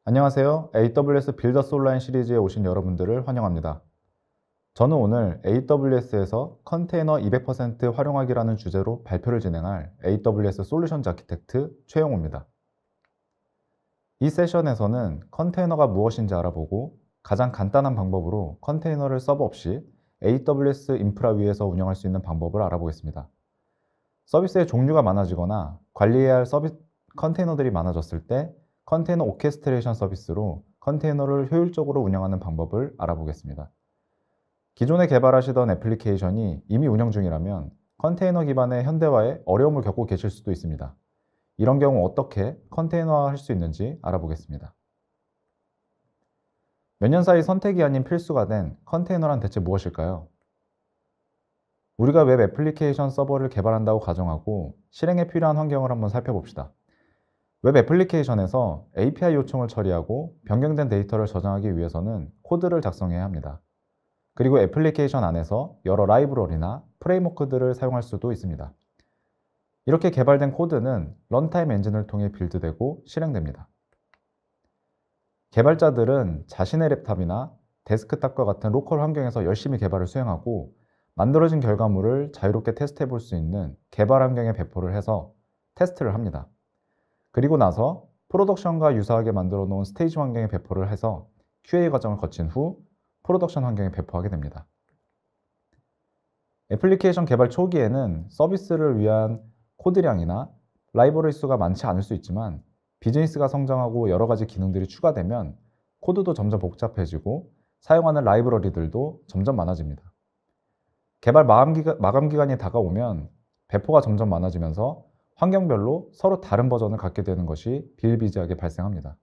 안녕하세요. AWS 빌더스 온라인 시리즈에 오신 여러분들을 환영합니다. 저는 오늘 AWS에서 컨테이너 200% 활용하기라는 주제로 발표를 진행할 AWS 솔루션즈 아키텍트 최영호입니다. 이 세션에서는 컨테이너가 무엇인지 알아보고 가장 간단한 방법으로 컨테이너를 서버 없이 AWS 인프라 위에서 운영할 수 있는 방법을 알아보겠습니다. 서비스의 종류가 많아지거나 관리해야 할 컨테이너들이 많아졌을 때 컨테이너 오케스트레이션 서비스로 컨테이너를 효율적으로 운영하는 방법을 알아보겠습니다. 기존에 개발하시던 애플리케이션이 이미 운영 중이라면 컨테이너 기반의 현대화에 어려움을 겪고 계실 수도 있습니다. 이런 경우 어떻게 컨테이너화할 수 있는지 알아보겠습니다. 몇 년 사이 선택이 아닌 필수가 된 컨테이너란 대체 무엇일까요? 우리가 웹 애플리케이션 서버를 개발한다고 가정하고 실행에 필요한 환경을 한번 살펴봅시다. 웹 애플리케이션에서 API 요청을 처리하고 변경된 데이터를 저장하기 위해서는 코드를 작성해야 합니다. 그리고 애플리케이션 안에서 여러 라이브러리나 프레임워크들을 사용할 수도 있습니다. 이렇게 개발된 코드는 런타임 엔진을 통해 빌드되고 실행됩니다. 개발자들은 자신의 랩탑이나 데스크탑과 같은 로컬 환경에서 열심히 개발을 수행하고 만들어진 결과물을 자유롭게 테스트해 볼 수 있는 개발 환경에 배포를 해서 테스트를 합니다. 그리고 나서 프로덕션과 유사하게 만들어 놓은 스테이지 환경에 배포를 해서 QA 과정을 거친 후 프로덕션 환경에 배포하게 됩니다. 애플리케이션 개발 초기에는 서비스를 위한 코드량이나 라이브러리 수가 많지 않을 수 있지만 비즈니스가 성장하고 여러 가지 기능들이 추가되면 코드도 점점 복잡해지고 사용하는 라이브러리들도 점점 많아집니다. 개발 마감 기간이 다가오면 배포가 점점 많아지면서 환경별로 서로 다른 버전을 갖게 되는 것이 비일비재하게 발생합니다.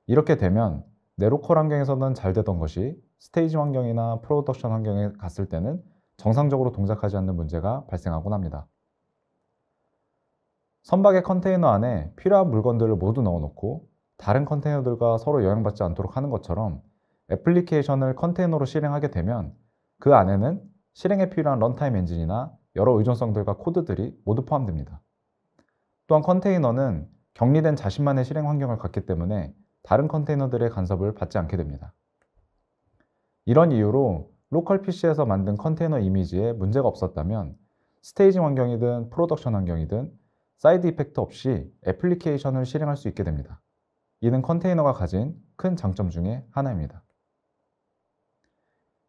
이렇게 되면 내 로컬 환경에서는 잘 되던 것이 스테이지 환경이나 프로덕션 환경에 갔을 때는 정상적으로 동작하지 않는 문제가 발생하곤 합니다. 선박의 컨테이너 안에 필요한 물건들을 모두 넣어놓고 다른 컨테이너들과 서로 영향받지 않도록 하는 것처럼 애플리케이션을 컨테이너로 실행하게 되면 그 안에는 실행에 필요한 런타임 엔진이나 여러 의존성들과 코드들이 모두 포함됩니다. 또한 컨테이너는 격리된 자신만의 실행 환경을 갖기 때문에 다른 컨테이너들의 간섭을 받지 않게 됩니다. 이런 이유로 로컬 PC에서 만든 컨테이너 이미지에 문제가 없었다면 스테이지 환경이든 프로덕션 환경이든 사이드 이펙트 없이 애플리케이션을 실행할 수 있게 됩니다. 이는 컨테이너가 가진 큰 장점 중에 하나입니다.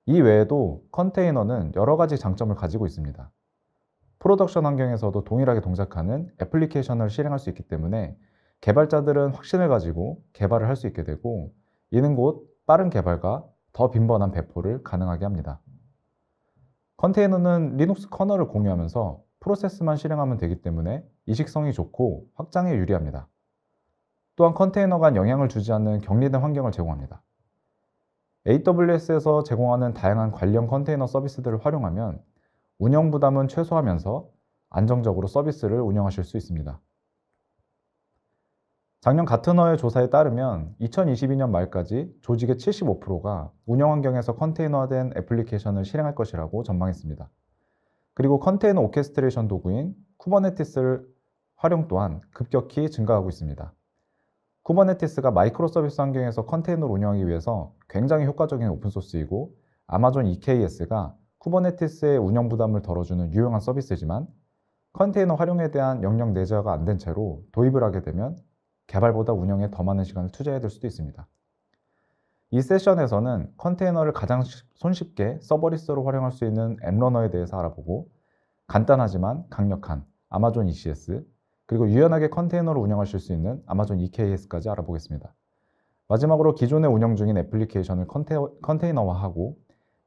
이 외에도 컨테이너는 여러 가지 장점을 가지고 있습니다. 프로덕션 환경에서도 동일하게 동작하는 애플리케이션을 실행할 수 있기 때문에 개발자들은 확신을 가지고 개발을 할 수 있게 되고 이는 곧 빠른 개발과 더 빈번한 배포를 가능하게 합니다. 컨테이너는 리눅스 커널을 공유하면서 프로세스만 실행하면 되기 때문에 이식성이 좋고 확장에 유리합니다. 또한 컨테이너 간 영향을 주지 않는 격리된 환경을 제공합니다. AWS에서 제공하는 다양한 관련 컨테이너 서비스들을 활용하면 운영 부담은 최소화하면서 안정적으로 서비스를 운영하실 수 있습니다. 작년 가트너의 조사에 따르면 2022년 말까지 조직의 75%가 운영 환경에서 컨테이너화된 애플리케이션을 실행할 것이라고 전망했습니다. 그리고 컨테이너 오케스트레이션 도구인 쿠버네티스를 활용 또한 급격히 증가하고 있습니다. 쿠버네티스가 마이크로 서비스 환경에서 컨테이너를 운영하기 위해서 굉장히 효과적인 오픈소스이고 아마존 EKS가 쿠버네티스의 운영 부담을 덜어주는 유용한 서비스지만 컨테이너 활용에 대한 영역 내재화가 안 된 채로 도입을 하게 되면 개발보다 운영에 더 많은 시간을 투자해야 될 수도 있습니다. 이 세션에서는 컨테이너를 가장 손쉽게 서버리스로 활용할 수 있는 앱러너에 대해서 알아보고 간단하지만 강력한 아마존 ECS 그리고 유연하게 컨테이너를 운영하실 수 있는 아마존 EKS까지 알아보겠습니다. 마지막으로 기존에 운영 중인 애플리케이션을 컨테이너화하고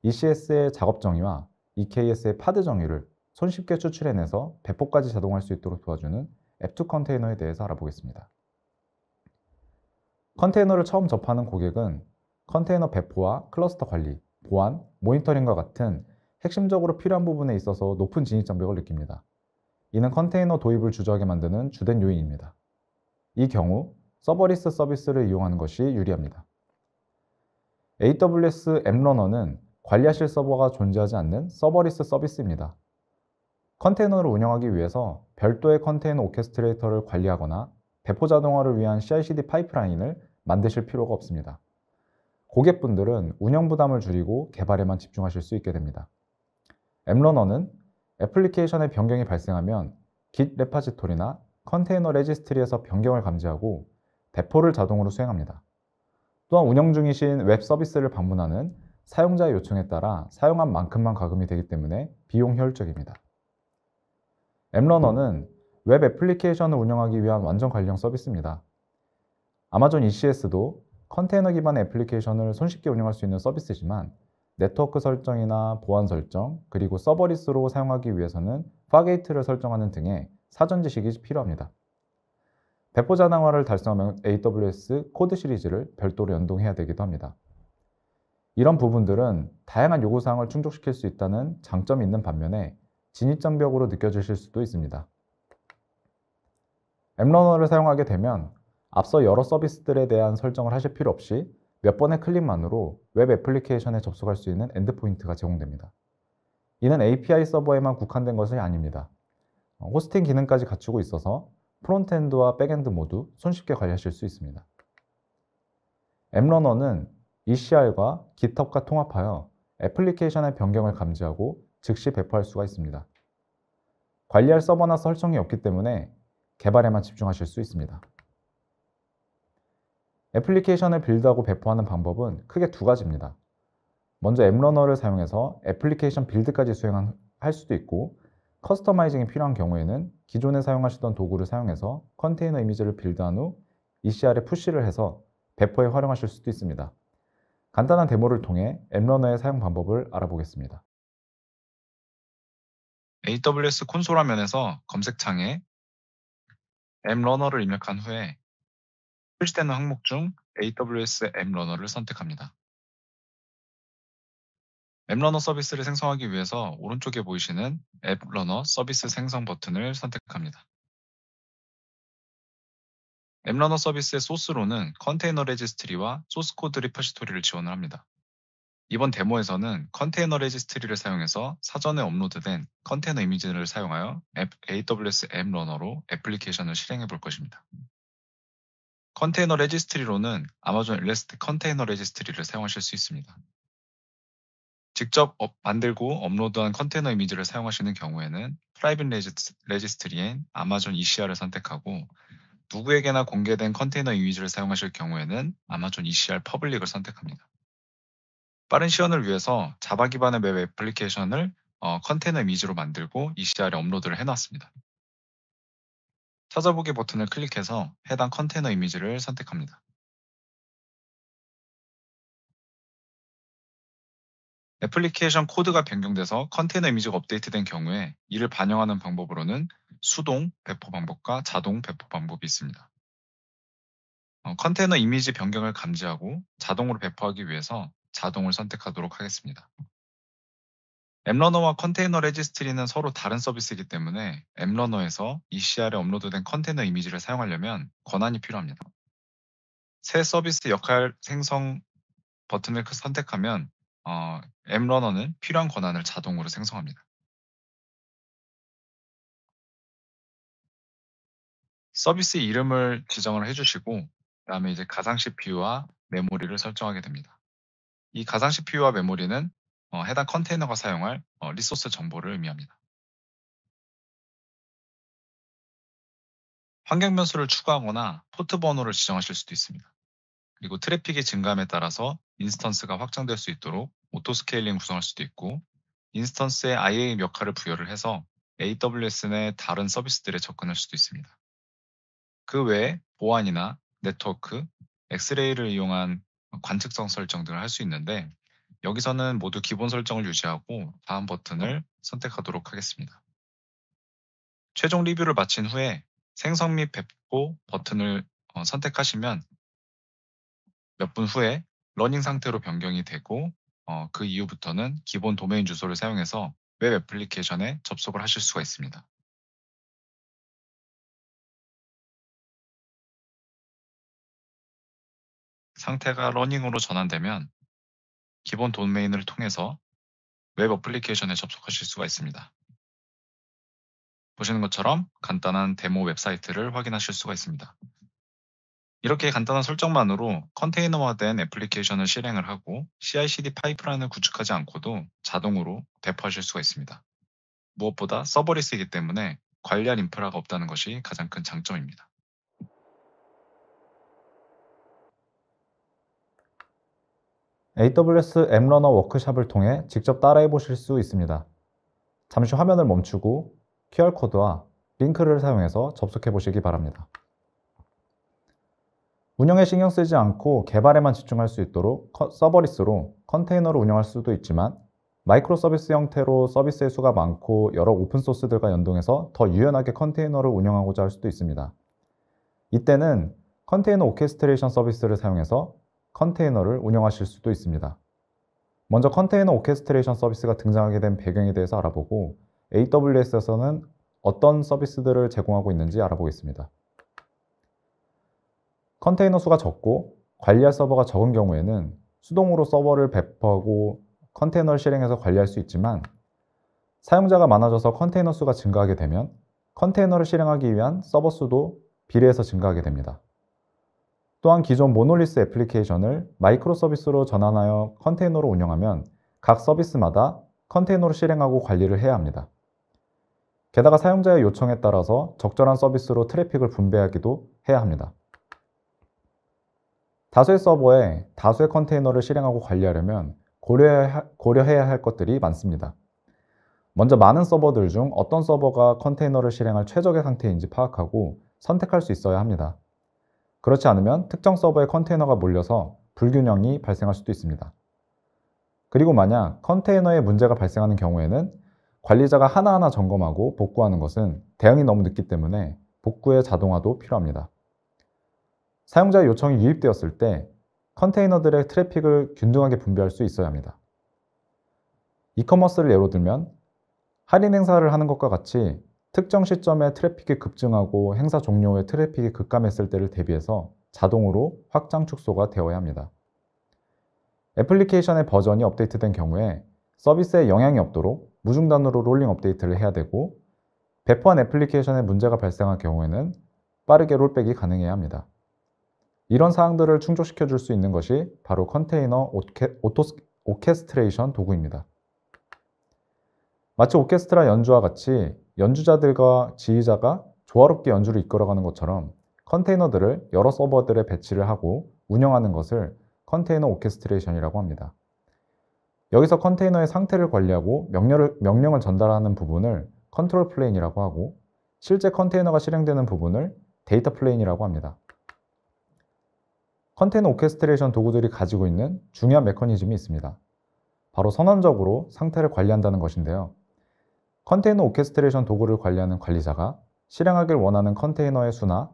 ECS의 작업 정의와 EKS의 파드 정의를 손쉽게 추출해내서 배포까지 자동화할 수 있도록 도와주는 앱2 컨테이너에 대해서 알아보겠습니다. 컨테이너를 처음 접하는 고객은 컨테이너 배포와 클러스터 관리, 보안, 모니터링과 같은 핵심적으로 필요한 부분에 있어서 높은 진입 장벽을 느낍니다. 이는 컨테이너 도입을 주저하게 만드는 주된 요인입니다. 이 경우 서버리스 서비스를 이용하는 것이 유리합니다. AWS 앱러너는 관리하실 서버가 존재하지 않는 서버리스 서비스입니다. 컨테이너를 운영하기 위해서 별도의 컨테이너 오케스트레이터를 관리하거나 배포 자동화를 위한 CI/CD 파이프라인을 만드실 필요가 없습니다. 고객분들은 운영 부담을 줄이고 개발에만 집중하실 수 있게 됩니다. 앱러너는 애플리케이션의 변경이 발생하면 Git 레파지토리나 컨테이너 레지스트리에서 변경을 감지하고 배포를 자동으로 수행합니다. 또한 운영 중이신 웹 서비스를 방문하는 사용자의 요청에 따라 사용한 만큼만 가금이 되기 때문에 비용 효율적입니다. 앱러너는 웹 애플리케이션을 운영하기 위한 완전 관리형 서비스입니다. 아마존 ECS도 컨테이너 기반의 애플리케이션을 손쉽게 운영할 수 있는 서비스지만 네트워크 설정이나 보안 설정, 그리고 서버리스로 사용하기 위해서는 파게이트를 설정하는 등의 사전 지식이 필요합니다. 배포 자동화를 달성하면 AWS 코드 시리즈를 별도로 연동해야 되기도 합니다. 이런 부분들은 다양한 요구사항을 충족시킬 수 있다는 장점이 있는 반면에 진입장벽으로 느껴지실 수도 있습니다. 앱러너를 사용하게 되면 앞서 여러 서비스들에 대한 설정을 하실 필요 없이 몇 번의 클릭만으로 웹 애플리케이션에 접속할 수 있는 엔드포인트가 제공됩니다. 이는 API 서버에만 국한된 것이 아닙니다. 호스팅 기능까지 갖추고 있어서 프론트엔드와 백엔드 모두 손쉽게 관리하실 수 있습니다. 앱러너는 ECR과 GitHub과 통합하여 애플리케이션의 변경을 감지하고 즉시 배포할 수가 있습니다. 관리할 서버나 설정이 없기 때문에 개발에만 집중하실 수 있습니다. 애플리케이션을 빌드하고 배포하는 방법은 크게 두 가지입니다. 먼저 앱러너를 사용해서 애플리케이션 빌드까지 수행할 수도 있고, 커스터마이징이 필요한 경우에는 기존에 사용하시던 도구를 사용해서 컨테이너 이미지를 빌드한 후 ECR에 푸시를 해서 배포에 활용하실 수도 있습니다. 간단한 데모를 통해 앱러너의 사용 방법을 알아보겠습니다. AWS 콘솔 화면에서 검색창에 앱러너를 입력한 후에 표시되는 항목 중 AWS 앱러너를 선택합니다. 앱러너 서비스를 생성하기 위해서 오른쪽에 보이시는 앱러너 서비스 생성 버튼을 선택합니다. 앱러너 서비스의 소스로는 컨테이너 레지스트리와 소스 코드 리포지토리를 지원을 합니다. 이번 데모에서는 컨테이너 레지스트리를 사용해서 사전에 업로드된 컨테이너 이미지를 사용하여 AWS 앱러너로 애플리케이션을 실행해 볼 것입니다. 컨테이너 레지스트리로는 아마존 일러스트 컨테이너 레지스트리를 사용하실 수 있습니다. 직접 만들고 업로드한 컨테이너 이미지를 사용하시는 경우에는 프라이빗 레지스트리인 아마존 ECR을 선택하고, 누구에게나 공개된 컨테이너 이미지를 사용하실 경우에는 아마존 ECR 퍼블릭을 선택합니다. 빠른 시연을 위해서 자바 기반의 웹 애플리케이션을 컨테이너 이미지로 만들고 ECR에 업로드를 해놨습니다. 찾아보기 버튼을 클릭해서 해당 컨테이너 이미지를 선택합니다. 애플리케이션 코드가 변경돼서 컨테이너 이미지가 업데이트된 경우에 이를 반영하는 방법으로는 수동 배포 방법과 자동 배포 방법이 있습니다. 컨테이너 이미지 변경을 감지하고 자동으로 배포하기 위해서 자동을 선택하도록 하겠습니다. 앱러너와 컨테이너 레지스트리는 서로 다른 서비스이기 때문에 앱러너에서 ECR에 업로드된 컨테이너 이미지를 사용하려면 권한이 필요합니다. 새 서비스 역할 생성 버튼을 선택하면 앱러너는 필요한 권한을 자동으로 생성합니다. 서비스 이름을 지정을 해주시고, 그다음에 이제 가상 CPU와 메모리를 설정하게 됩니다. 이 가상 CPU와 메모리는 해당 컨테이너가 사용할 리소스 정보를 의미합니다. 환경 변수를 추가하거나 포트 번호를 지정하실 수도 있습니다. 그리고 트래픽이 증가함에 따라서 인스턴스가 확장될 수 있도록 오토 스케일링 구성할 수도 있고, 인스턴스에 IAM 역할을 부여를 해서 AWS 내 다른 서비스들에 접근할 수도 있습니다. 그 외에 보안이나 네트워크, 엑스레이를 이용한 관측성 설정 등을 할 수 있는데, 여기서는 모두 기본 설정을 유지하고 다음 버튼을 선택하도록 하겠습니다. 최종 리뷰를 마친 후에 생성 및 배포 버튼을 선택하시면 몇 분 후에 러닝 상태로 변경이 되고, 그 이후부터는 기본 도메인 주소를 사용해서 웹 애플리케이션에 접속을 하실 수가 있습니다. 상태가 러닝으로 전환되면 기본 도메인을 통해서 웹 애플리케이션에 접속하실 수가 있습니다. 보시는 것처럼 간단한 데모 웹사이트를 확인하실 수가 있습니다. 이렇게 간단한 설정만으로 컨테이너화된 애플리케이션을 실행을 하고 CI/CD 파이프라인을 구축하지 않고도 자동으로 배포하실 수가 있습니다. 무엇보다 서버리스이기 때문에 관리할 인프라가 없다는 것이 가장 큰 장점입니다. AWS 앱러너 워크샵을 통해 직접 따라해 보실 수 있습니다. 잠시 화면을 멈추고 QR코드와 링크를 사용해서 접속해 보시기 바랍니다. 운영에 신경 쓰지 않고 개발에만 집중할 수 있도록 서버리스로 컨테이너를 운영할 수도 있지만 마이크로 서비스 형태로 서비스의 수가 많고 여러 오픈소스들과 연동해서 더 유연하게 컨테이너를 운영하고자 할 수도 있습니다. 이때는 컨테이너 오케스트레이션 서비스를 사용해서 컨테이너를 운영하실 수도 있습니다. 먼저 컨테이너 오케스트레이션 서비스가 등장하게 된 배경에 대해서 알아보고 AWS에서는 어떤 서비스들을 제공하고 있는지 알아보겠습니다. 컨테이너 수가 적고 관리할 서버가 적은 경우에는 수동으로 서버를 배포하고 컨테이너를 실행해서 관리할 수 있지만 사용자가 많아져서 컨테이너 수가 증가하게 되면 컨테이너를 실행하기 위한 서버 수도 비례해서 증가하게 됩니다. 또한 기존 모노리스 애플리케이션을 마이크로 서비스로 전환하여 컨테이너로 운영하면 각 서비스마다 컨테이너로 실행하고 관리를 해야 합니다. 게다가 사용자의 요청에 따라서 적절한 서비스로 트래픽을 분배하기도 해야 합니다. 다수의 서버에 다수의 컨테이너를 실행하고 관리하려면 고려해야 할 것들이 많습니다. 먼저 많은 서버들 중 어떤 서버가 컨테이너를 실행할 최적의 상태인지 파악하고 선택할 수 있어야 합니다. 그렇지 않으면 특정 서버에 컨테이너가 몰려서 불균형이 발생할 수도 있습니다. 그리고 만약 컨테이너에 문제가 발생하는 경우에는 관리자가 하나하나 점검하고 복구하는 것은 대응이 너무 늦기 때문에 복구의 자동화도 필요합니다. 사용자의 요청이 유입되었을 때 컨테이너들의 트래픽을 균등하게 분배할 수 있어야 합니다. 이커머스를 예로 들면 할인 행사를 하는 것과 같이 특정 시점에 트래픽이 급증하고 행사 종료 후에 트래픽이 급감했을 때를 대비해서 자동으로 확장 축소가 되어야 합니다. 애플리케이션의 버전이 업데이트된 경우에 서비스에 영향이 없도록 무중단으로 롤링 업데이트를 해야 되고 배포한 애플리케이션에 문제가 발생할 경우에는 빠르게 롤백이 가능해야 합니다. 이런 사항들을 충족시켜 줄 수 있는 것이 바로 컨테이너 오케스트레이션 도구입니다. 마치 오케스트라 연주와 같이 연주자들과 지휘자가 조화롭게 연주를 이끌어가는 것처럼 컨테이너들을 여러 서버들에 배치를 하고 운영하는 것을 컨테이너 오케스트레이션이라고 합니다. 여기서 컨테이너의 상태를 관리하고 명령을 전달하는 부분을 컨트롤 플레인이라고 하고 실제 컨테이너가 실행되는 부분을 데이터 플레인이라고 합니다. 컨테이너 오케스트레이션 도구들이 가지고 있는 중요한 메커니즘이 있습니다. 바로 선언적으로 상태를 관리한다는 것인데요. 컨테이너 오케스트레이션 도구를 관리하는 관리자가 실행하길 원하는 컨테이너의 수나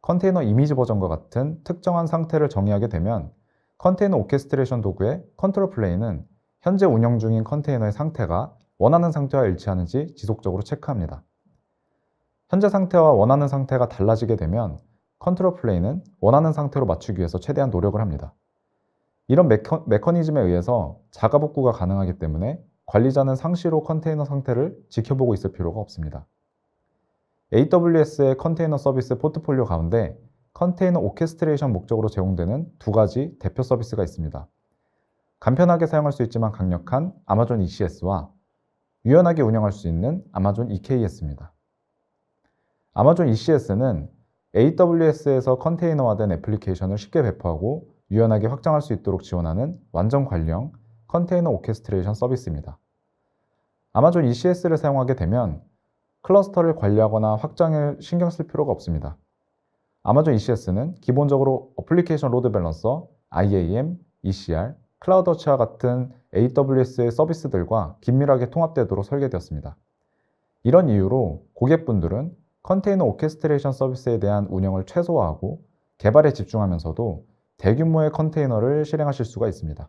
컨테이너 이미지 버전과 같은 특정한 상태를 정의하게 되면 컨테이너 오케스트레이션 도구의 컨트롤 플레인은 현재 운영 중인 컨테이너의 상태가 원하는 상태와 일치하는지 지속적으로 체크합니다. 현재 상태와 원하는 상태가 달라지게 되면 컨트롤 플레인은 원하는 상태로 맞추기 위해서 최대한 노력을 합니다. 이런 메커니즘에 의해서 자가 복구가 가능하기 때문에 관리자는 상시로 컨테이너 상태를 지켜보고 있을 필요가 없습니다. AWS의 컨테이너 서비스 포트폴리오 가운데 컨테이너 오케스트레이션 목적으로 제공되는 두 가지 대표 서비스가 있습니다. 간편하게 사용할 수 있지만 강력한 아마존 ECS와 유연하게 운영할 수 있는 아마존 EKS입니다. 아마존 ECS는 AWS에서 컨테이너화된 애플리케이션을 쉽게 배포하고 유연하게 확장할 수 있도록 지원하는 완전 관리형 컨테이너 오케스트레이션 서비스입니다. 아마존 ECS를 사용하게 되면 클러스터를 관리하거나 확장에 신경 쓸 필요가 없습니다. 아마존 ECS는 기본적으로 어플리케이션 로드 밸런서, IAM, ECR, 클라우드워치와 같은 AWS의 서비스들과 긴밀하게 통합되도록 설계되었습니다. 이런 이유로 고객분들은 컨테이너 오케스트레이션 서비스에 대한 운영을 최소화하고 개발에 집중하면서도 대규모의 컨테이너를 실행하실 수가 있습니다.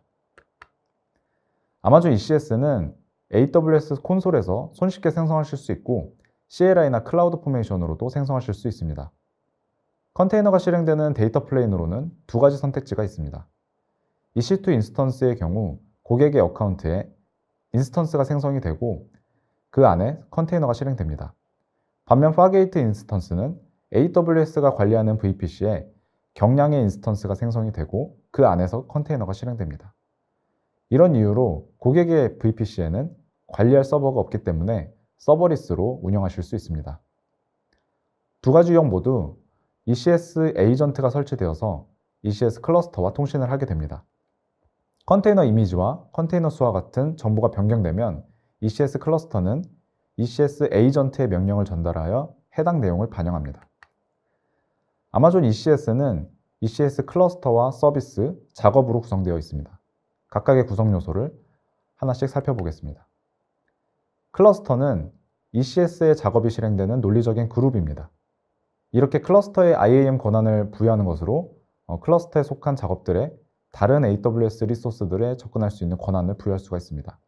아마존 ECS는 AWS 콘솔에서 손쉽게 생성하실 수 있고 CLI나 클라우드 포메이션으로도 생성하실 수 있습니다. 컨테이너가 실행되는 데이터 플레인으로는 두 가지 선택지가 있습니다. EC2 인스턴스의 경우 고객의 어카운트에 인스턴스가 생성이 되고 그 안에 컨테이너가 실행됩니다. 반면 파게이트 인스턴스는 AWS가 관리하는 VPC에 경량의 인스턴스가 생성이 되고 그 안에서 컨테이너가 실행됩니다. 이런 이유로 고객의 VPC에는 관리할 서버가 없기 때문에 서버리스로 운영하실 수 있습니다. 두 가지 유형 모두 ECS 에이전트가 설치되어서 ECS 클러스터와 통신을 하게 됩니다. 컨테이너 이미지와 컨테이너 수와 같은 정보가 변경되면 ECS 클러스터는 ECS 에이전트의 명령을 전달하여 해당 내용을 반영합니다. 아마존 ECS는 ECS 클러스터와 서비스, 작업으로 구성되어 있습니다. 각각의 구성 요소를 하나씩 살펴보겠습니다. 클러스터는 ECS의 작업이 실행되는 논리적인 그룹입니다. 이렇게 클러스터에 IAM 권한을 부여하는 것으로 클러스터에 속한 작업들에 다른 AWS 리소스들에 접근할 수 있는 권한을 부여할 수가 있습니다.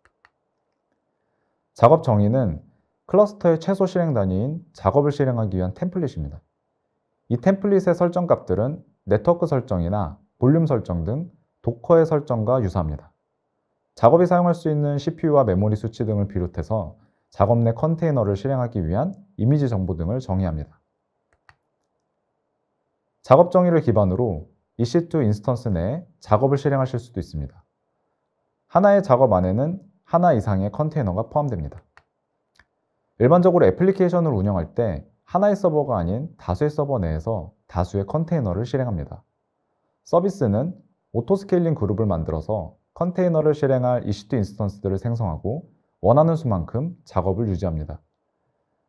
작업 정의는 클러스터의 최소 실행 단위인 작업을 실행하기 위한 템플릿입니다. 이 템플릿의 설정 값들은 네트워크 설정이나 볼륨 설정 등 도커의 설정과 유사합니다. 작업이 사용할 수 있는 CPU와 메모리 수치 등을 비롯해서 작업 내 컨테이너를 실행하기 위한 이미지 정보 등을 정의합니다. 작업 정의를 기반으로 EC2 인스턴스 내에 작업을 실행하실 수도 있습니다. 하나의 작업 안에는 하나 이상의 컨테이너가 포함됩니다. 일반적으로 애플리케이션을 운영할 때 하나의 서버가 아닌 다수의 서버 내에서 다수의 컨테이너를 실행합니다. 서비스는 오토스케일링 그룹을 만들어서 컨테이너를 실행할 EC2 인스턴스들을 생성하고 원하는 수만큼 작업을 유지합니다.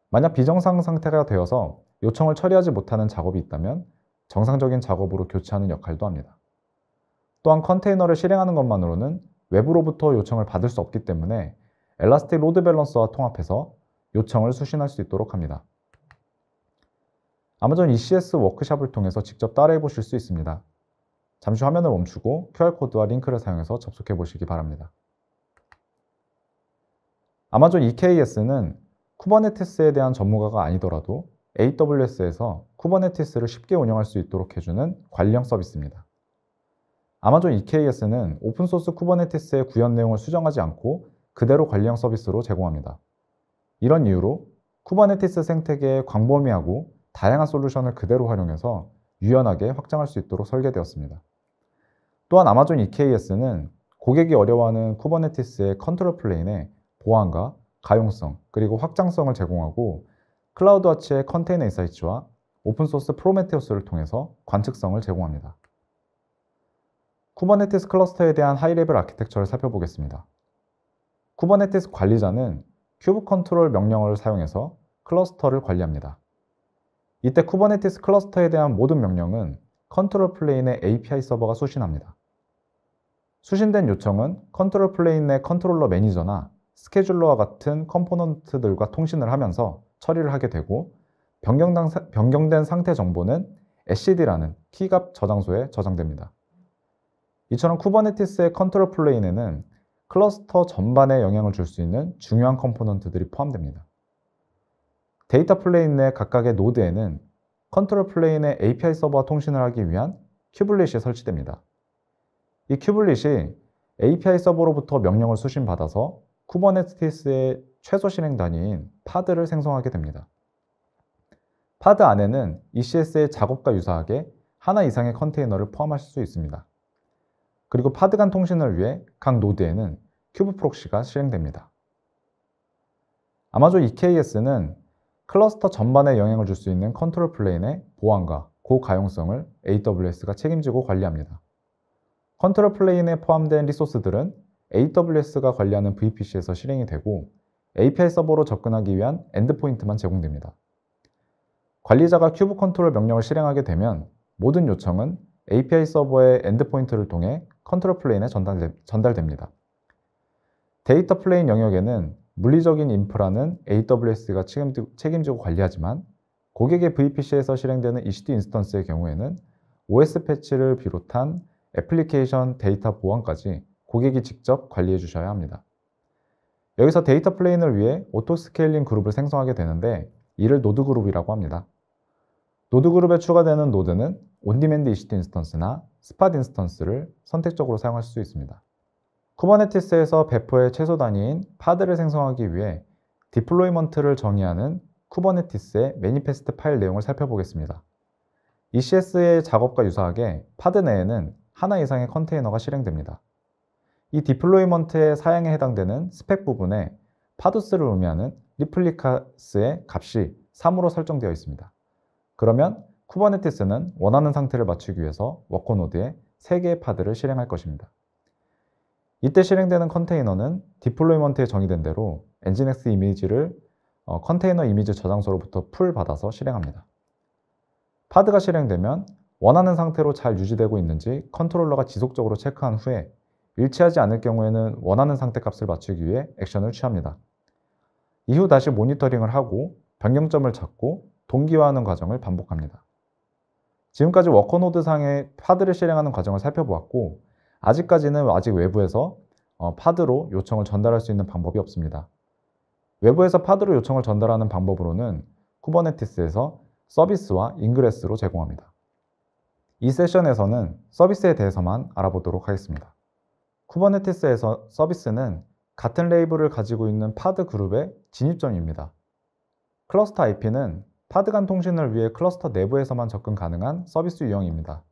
만약 비정상 상태가 되어서 요청을 처리하지 못하는 작업이 있다면 정상적인 작업으로 교체하는 역할도 합니다. 또한 컨테이너를 실행하는 것만으로는 외부로부터 요청을 받을 수 없기 때문에 엘라스틱 로드 밸런서와 통합해서 요청을 수신할 수 있도록 합니다. 아마존 ECS 워크샵을 통해서 직접 따라해 보실 수 있습니다. 잠시 화면을 멈추고 QR코드와 링크를 사용해서 접속해 보시기 바랍니다. 아마존 EKS는 쿠버네티스에 대한 전문가가 아니더라도 AWS에서 쿠버네티스를 쉽게 운영할 수 있도록 해주는 관리형 서비스입니다. 아마존 EKS는 오픈소스 쿠버네티스의 구현 내용을 수정하지 않고 그대로 관리형 서비스로 제공합니다. 이런 이유로 쿠버네티스 생태계의 광범위하고 다양한 솔루션을 그대로 활용해서 유연하게 확장할 수 있도록 설계되었습니다. 또한 아마존 EKS는 고객이 어려워하는 쿠버네티스의 컨트롤 플레인에 보안과 가용성 그리고 확장성을 제공하고 클라우드와치의 컨테이너 인사이츠와 오픈소스 프로메테우스를 통해서 관측성을 제공합니다. 쿠버네티스 클러스터에 대한 하이레벨 아키텍처를 살펴보겠습니다. 쿠버네티스 관리자는 큐브 컨트롤 명령어를 사용해서 클러스터를 관리합니다. 이때 쿠버네티스 클러스터에 대한 모든 명령은 컨트롤 플레인의 API 서버가 수신합니다. 수신된 요청은 컨트롤 플레인 내 컨트롤러 매니저나 스케줄러와 같은 컴포넌트들과 통신을 하면서 처리를 하게 되고 변경된 상태 정보는 etcd라는 키값 저장소에 저장됩니다. 이처럼 쿠버네티스의 컨트롤 플레인에는 클러스터 전반에 영향을 줄 수 있는 중요한 컴포넌트들이 포함됩니다. 데이터 플레인 내 각각의 노드에는 컨트롤 플레인의 API 서버와 통신을 하기 위한 큐블릿이 설치됩니다. 이 큐블릿이 API 서버로부터 명령을 수신받아서 쿠버네티스의 최소 실행 단위인 파드를 생성하게 됩니다. 파드 안에는 ECS의 작업과 유사하게 하나 이상의 컨테이너를 포함하실 수 있습니다. 그리고 파드 간 통신을 위해 각 노드에는 큐브 프록시가 실행됩니다. 아마존 EKS는 클러스터 전반에 영향을 줄 수 있는 컨트롤 플레인의 보안과 고가용성을 AWS가 책임지고 관리합니다. 컨트롤 플레인에 포함된 리소스들은 AWS가 관리하는 VPC에서 실행이 되고 API 서버로 접근하기 위한 엔드포인트만 제공됩니다. 관리자가 큐브 컨트롤 명령을 실행하게 되면 모든 요청은 API 서버의 엔드포인트를 통해 컨트롤 플레인에 전달됩니다. 데이터 플레인 영역에는 물리적인 인프라는 AWS가 책임지고 관리하지만 고객의 VPC에서 실행되는 EC2 인스턴스의 경우에는 OS 패치를 비롯한 애플리케이션 데이터 보안까지 고객이 직접 관리해 주셔야 합니다. 여기서 데이터 플레인을 위해 오토스케일링 그룹을 생성하게 되는데 이를 노드 그룹이라고 합니다. 노드 그룹에 추가되는 노드는 온디맨드 EC2 인스턴스나 스팟 인스턴스를 선택적으로 사용할 수 있습니다. 쿠버네티스에서 배포의 최소 단위인 파드를 생성하기 위해 디플로이먼트를 정의하는 쿠버네티스의 매니페스트 파일 내용을 살펴보겠습니다. ECS의 작업과 유사하게 파드 내에는 하나 이상의 컨테이너가 실행됩니다. 이 디플로이먼트의 사양에 해당되는 스펙 부분에 파두스를 의미하는 리플리카스의 값이 3으로 설정되어 있습니다. 그러면 쿠버네티스는 원하는 상태를 맞추기 위해서 워커노드에 3개의 파드를 실행할 것입니다. 이때 실행되는 컨테이너는 디플로이먼트에 정의된 대로 엔진엑스 이미지를 컨테이너 이미지 저장소로부터 풀 받아서 실행합니다. 파드가 실행되면 원하는 상태로 잘 유지되고 있는지 컨트롤러가 지속적으로 체크한 후에 일치하지 않을 경우에는 원하는 상태 값을 맞추기 위해 액션을 취합니다. 이후 다시 모니터링을 하고 변경점을 찾고 동기화하는 과정을 반복합니다. 지금까지 워커노드 상의 파드를 실행하는 과정을 살펴보았고, 아직까지는 외부에서 파드로 요청을 전달할 수 있는 방법이 없습니다. 외부에서 파드로 요청을 전달하는 방법으로는 쿠버네티스에서 서비스와 인그레스로 제공합니다. 이 세션에서는 서비스에 대해서만 알아보도록 하겠습니다. 쿠버네티스에서 서비스는 같은 레이블을 가지고 있는 파드 그룹의 진입점입니다. 클러스터 IP는 파드 간 통신을 위해 클러스터 내부에서만 접근 가능한 서비스 유형입니다.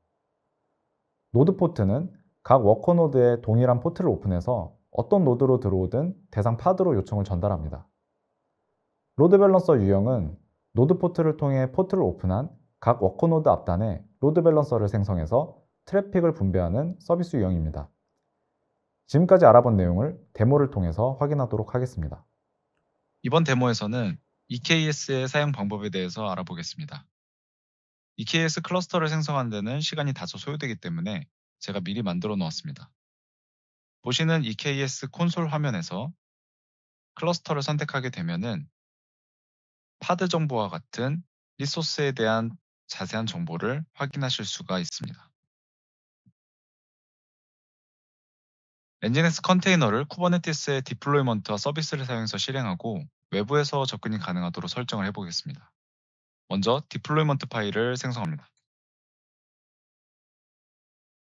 노드 포트는 각 워커 노드에 동일한 포트를 오픈해서 어떤 노드로 들어오든 대상 파드로 요청을 전달합니다. 로드 밸런서 유형은 노드 포트를 통해 포트를 오픈한 각 워커 노드 앞단에 로드 밸런서를 생성해서 트래픽을 분배하는 서비스 유형입니다. 지금까지 알아본 내용을 데모를 통해서 확인하도록 하겠습니다. 이번 데모에서는 EKS의 사용 방법에 대해서 알아보겠습니다. EKS 클러스터를 생성하는 데는 시간이 다소 소요되기 때문에 제가 미리 만들어 놓았습니다. 보시는 EKS 콘솔 화면에서 클러스터를 선택하게 되면은 파드 정보와 같은 리소스에 대한 자세한 정보를 확인하실 수가 있습니다. 엔진엑스 컨테이너를 쿠버네티스의 디플로이먼트와 서비스를 사용해서 실행하고 외부에서 접근이 가능하도록 설정을 해보겠습니다. 먼저 디플로이먼트 파일을 생성합니다.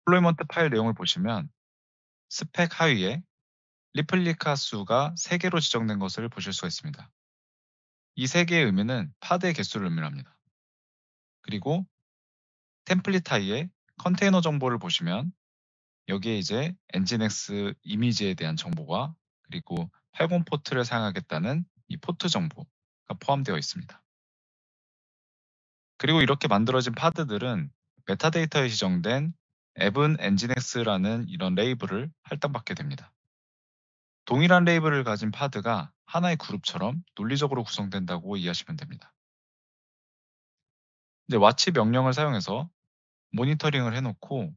디플로이먼트 파일 내용을 보시면 스펙 하위에 리플리카 수가 3개로 지정된 것을 보실 수가 있습니다. 이 3개의 의미는 파드의 개수를 의미합니다. 그리고 템플릿 하위에 컨테이너 정보를 보시면 여기에 이제 엔진엑스 이미지에 대한 정보가 그리고 80 포트를 사용하겠다는 이 포트 정보가 포함되어 있습니다. 그리고 이렇게 만들어진 파드들은 메타데이터에 지정된 앱은 엔진엑스라는 이런 레이블을 할당받게 됩니다. 동일한 레이블을 가진 파드가 하나의 그룹처럼 논리적으로 구성된다고 이해하시면 됩니다. 이제 와치 명령을 사용해서 모니터링을 해놓고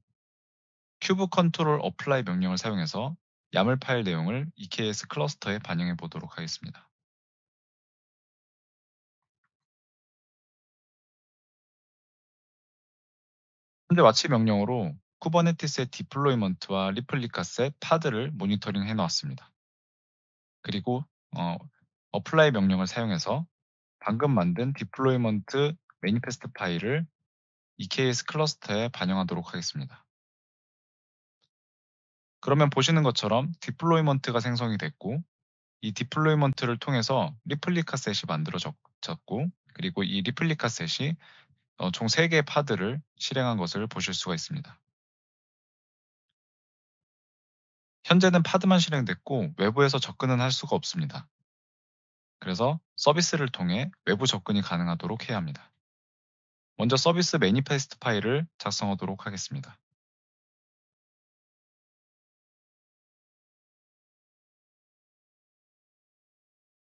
큐브 컨트롤 어플라이 명령을 사용해서 야물 파일 내용을 EKS 클러스터에 반영해 보도록 하겠습니다. 현재 와치 명령으로 쿠버네티스의 디플로이먼트와 리플리카스의 파드를 모니터링 해 놓았습니다. 그리고 어플라이 명령을 사용해서 방금 만든 디플로이먼트 매니페스트 파일을 EKS 클러스터에 반영하도록 하겠습니다. 그러면 보시는 것처럼 디플로이먼트가 생성이 됐고 이 디플로이먼트를 통해서 리플리카 셋이 만들어졌고 그리고 이 리플리카 셋이 총 3개의 파드를 실행한 것을 보실 수가 있습니다. 현재는 파드만 실행됐고 외부에서 접근은 할 수가 없습니다. 그래서 서비스를 통해 외부 접근이 가능하도록 해야 합니다. 먼저 서비스 매니페스트 파일을 작성하도록 하겠습니다.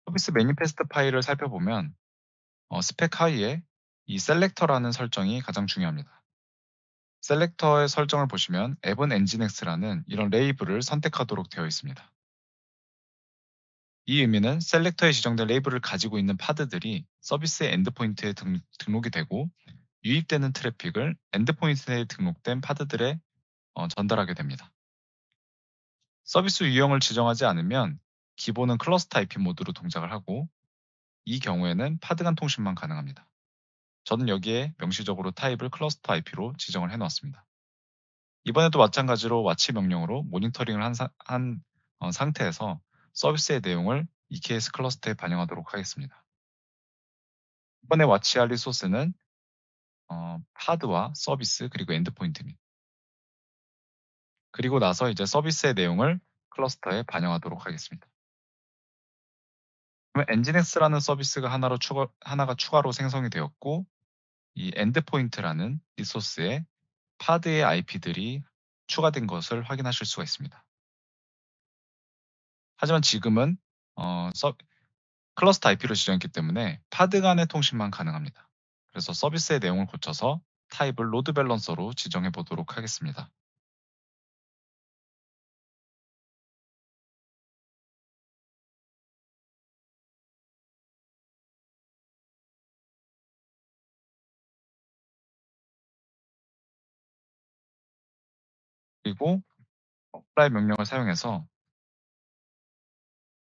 서비스 매니페스트 파일을 살펴보면 스펙 하위에 이 셀렉터라는 설정이 가장 중요합니다. 셀렉터의 설정을 보시면 앱은 엔진엑스라는 이런 레이블을 선택하도록 되어 있습니다. 이 의미는 셀렉터에 지정된 레이블을 가지고 있는 파드들이 서비스의 엔드포인트에 등록이 되고 유입되는 트래픽을 엔드포인트에 등록된 파드들에 전달하게 됩니다. 서비스 유형을 지정하지 않으면 기본은 클러스터 IP 모드로 동작을 하고 이 경우에는 파드 간 통신만 가능합니다. 저는 여기에 명시적으로 타입을 클러스터 IP로 지정을 해놓았습니다. 이번에도 마찬가지로 와치 명령으로 모니터링을 한 상태에서 서비스의 내용을 EKS 클러스터에 반영하도록 하겠습니다. 이번에 와치할 리소스는 파드와 서비스 그리고 엔드포인트입니다. 그리고 나서 이제 서비스의 내용을 클러스터에 반영하도록 하겠습니다. 그러면 엔진엑스라는 서비스가 하나가 추가로 생성이 되었고, 이 엔드포인트라는 리소스에 파드의 IP들이 추가된 것을 확인하실 수가 있습니다. 하지만 지금은 클러스터 IP로 지정했기 때문에 파드 간의 통신만 가능합니다. 그래서 서비스의 내용을 고쳐서 타입을 로드 밸런서로 지정해 보도록 하겠습니다. 그리고 apply 명령을 사용해서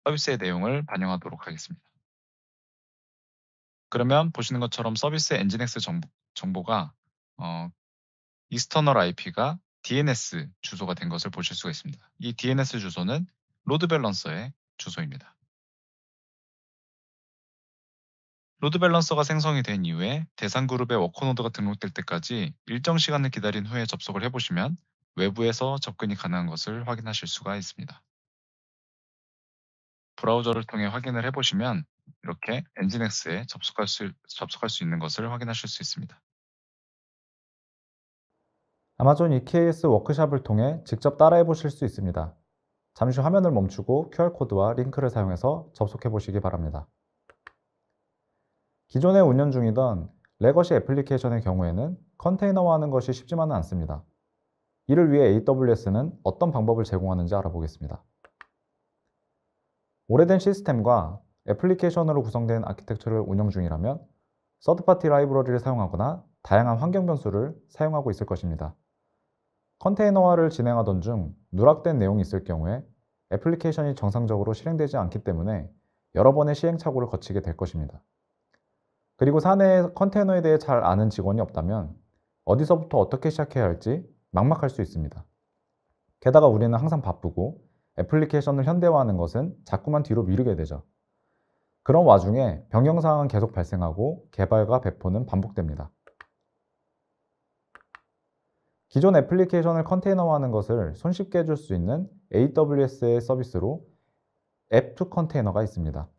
서비스의 내용을 반영하도록 하겠습니다. 그러면 보시는 것처럼 서비스의 엔진엑스 정보가 익스터널 IP가 DNS 주소가 된 것을 보실 수가 있습니다. 이 DNS 주소는 로드 밸런서의 주소입니다. 로드 밸런서가 생성이 된 이후에 대상 그룹의 워커노드가 등록될 때까지 일정 시간을 기다린 후에 접속을 해보시면 외부에서 접근이 가능한 것을 확인하실 수가 있습니다. 브라우저를 통해 확인을 해보시면 이렇게 엔진엑스에 접속할 수 있는 것을 확인하실 수 있습니다. 아마존 EKS 워크샵을 통해 직접 따라해 보실 수 있습니다. 잠시 화면을 멈추고 QR코드와 링크를 사용해서 접속해 보시기 바랍니다. 기존에 운영 중이던 레거시 애플리케이션의 경우에는 컨테이너화하는 것이 쉽지만은 않습니다. 이를 위해 AWS는 어떤 방법을 제공하는지 알아보겠습니다. 오래된 시스템과 애플리케이션으로 구성된 아키텍처를 운영 중이라면 서드파티 라이브러리를 사용하거나 다양한 환경 변수를 사용하고 있을 것입니다. 컨테이너화를 진행하던 중 누락된 내용이 있을 경우에 애플리케이션이 정상적으로 실행되지 않기 때문에 여러 번의 시행착오를 거치게 될 것입니다. 그리고 사내에 컨테이너에 대해 잘 아는 직원이 없다면 어디서부터 어떻게 시작해야 할지 막막할 수 있습니다. 게다가 우리는 항상 바쁘고 애플리케이션을 현대화하는 것은 자꾸만 뒤로 미루게 되죠. 그런 와중에 변경사항은 계속 발생하고 개발과 배포는 반복됩니다. 기존 애플리케이션을 컨테이너화하는 것을 손쉽게 해줄 수 있는 AWS의 서비스로 앱2 컨테이너가 있습니다.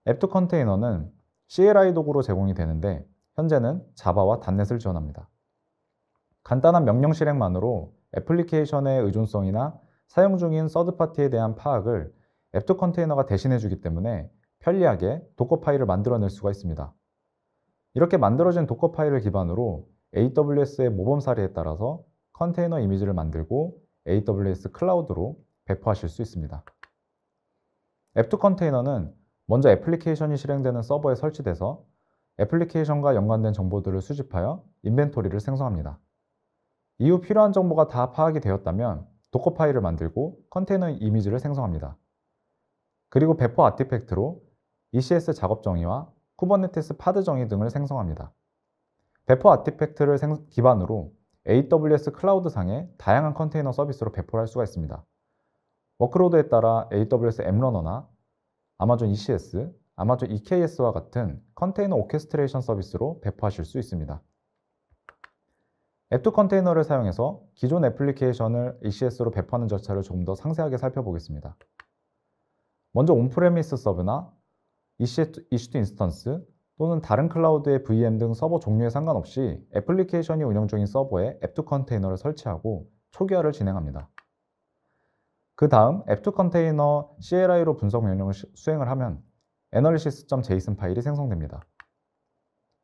앱2 컨테이너는 CLI 도구로 제공이 되는데 현재는 자바와 닷넷을 지원합니다. 간단한 명령 실행만으로 애플리케이션의 의존성이나 사용 중인 서드파티에 대한 파악을 앱2 컨테이너가 대신해 주기 때문에 편리하게 도커 파일을 만들어낼 수가 있습니다. 이렇게 만들어진 도커 파일을 기반으로 AWS의 모범 사례에 따라서 컨테이너 이미지를 만들고 AWS 클라우드로 배포하실 수 있습니다. 앱2 컨테이너는 먼저 애플리케이션이 실행되는 서버에 설치돼서 애플리케이션과 연관된 정보들을 수집하여 인벤토리를 생성합니다. 이후 필요한 정보가 다 파악이 되었다면 도커 파일을 만들고 컨테이너 이미지를 생성합니다. 그리고 배포 아티팩트로 ECS 작업 정의와 쿠버네티스 파드 정의 등을 생성합니다. 배포 아티팩트를 기반으로 AWS 클라우드 상에 다양한 컨테이너 서비스로 배포를 할 수가 있습니다. 워크로드에 따라 AWS 앱러너나 아마존 ECS, 아마존 EKS와 같은 컨테이너 오케스트레이션 서비스로 배포하실 수 있습니다. 앱2 컨테이너를 사용해서 기존 애플리케이션을 ECS로 배포하는 절차를 조금 더 상세하게 살펴보겠습니다. 먼저 온프레미스 서브나 EC2 인스턴스 또는 다른 클라우드의 VM 등 서버 종류에 상관없이 애플리케이션이 운영 중인 서버에 앱2 컨테이너를 설치하고 초기화를 진행합니다. 그 다음 앱2 컨테이너 CLI로 분석 명령을 수행을 하면 analysis.json 파일이 생성됩니다.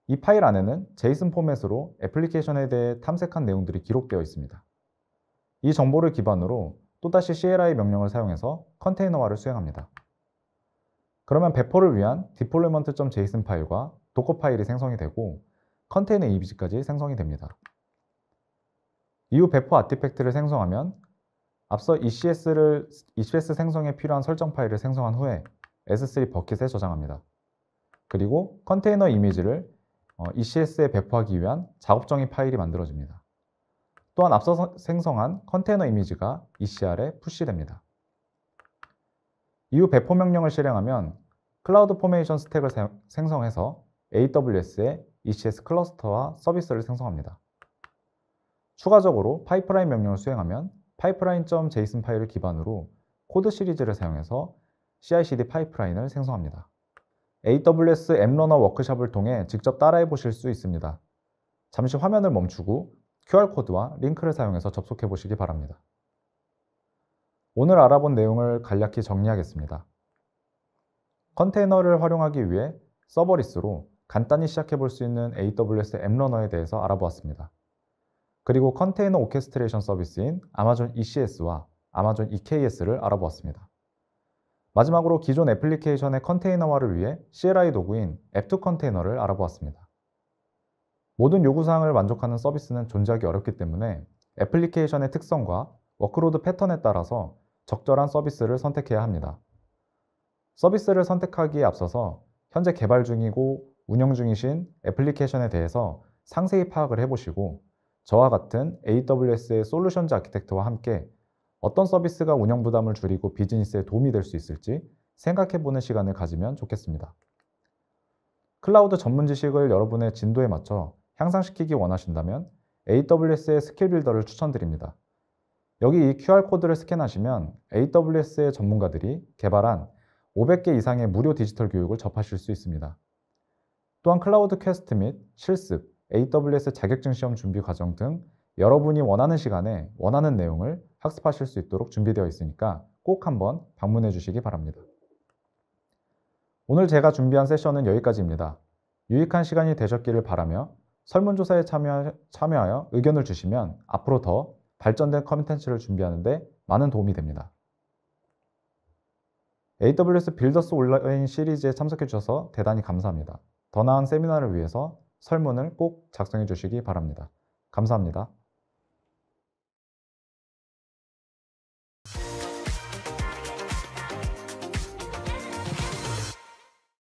이 파일 안에는 JSON 포맷으로 애플리케이션에 대해 탐색한 내용들이 기록되어 있습니다. 이 정보를 기반으로 또다시 CLI 명령을 사용해서 컨테이너화를 수행합니다. 그러면 배포를 위한 deployment.json 파일과 도커 파일이 생성이 되고 컨테이너 이미지까지 생성이 됩니다. 이후 배포 아티팩트를 생성하면 앞서 ECS 생성에 필요한 설정 파일을 생성한 후에 S3 버킷에 저장합니다. 그리고 컨테이너 이미지를 ECS에 배포하기 위한 작업 정의 파일이 만들어집니다. 또한 앞서 생성한 컨테이너 이미지가 ECR에 푸시됩니다. 이후 배포 명령을 실행하면 클라우드 포메이션 스택을 생성해서 AWS에 ECS 클러스터와 서비스를 생성합니다. 추가적으로 파이프라인 명령을 수행하면 pipeline.json 파일을 기반으로 코드 시리즈를 사용해서 CI/CD 파이프라인을 생성합니다. AWS 앱러너 워크숍을 통해 직접 따라해 보실 수 있습니다. 잠시 화면을 멈추고 QR코드와 링크를 사용해서 접속해 보시기 바랍니다. 오늘 알아본 내용을 간략히 정리하겠습니다. 컨테이너를 활용하기 위해 서버리스로 간단히 시작해 볼 수 있는 AWS 앱러너에 대해서 알아보았습니다. 그리고 컨테이너 오케스트레이션 서비스인 아마존 ECS와 아마존 EKS를 알아보았습니다. 마지막으로 기존 애플리케이션의 컨테이너화를 위해 CLI 도구인 앱2컨테이너를 알아보았습니다. 모든 요구사항을 만족하는 서비스는 존재하기 어렵기 때문에 애플리케이션의 특성과 워크로드 패턴에 따라서 적절한 서비스를 선택해야 합니다. 서비스를 선택하기에 앞서서 현재 개발 중이고 운영 중이신 애플리케이션에 대해서 상세히 파악을 해보시고 저와 같은 AWS의 솔루션즈 아키텍트와 함께 어떤 서비스가 운영 부담을 줄이고 비즈니스에 도움이 될 수 있을지 생각해보는 시간을 가지면 좋겠습니다. 클라우드 전문 지식을 여러분의 진도에 맞춰 향상시키기 원하신다면 AWS의 스킬 빌더를 추천드립니다. 여기 이 QR코드를 스캔하시면 AWS의 전문가들이 개발한 500개 이상의 무료 디지털 교육을 접하실 수 있습니다. 또한 클라우드 퀘스트 및 실습, AWS 자격증 시험 준비 과정 등 여러분이 원하는 시간에 원하는 내용을 학습하실 수 있도록 준비되어 있으니까 꼭 한번 방문해 주시기 바랍니다. 오늘 제가 준비한 세션은 여기까지입니다. 유익한 시간이 되셨기를 바라며 설문조사에 참여하여 의견을 주시면 앞으로 더 발전된 컨텐츠를 준비하는 데 많은 도움이 됩니다. AWS 빌더스 온라인 시리즈에 참석해 주셔서 대단히 감사합니다. 더 나은 세미나를 위해서 설문을 꼭 작성해 주시기 바랍니다. 감사합니다.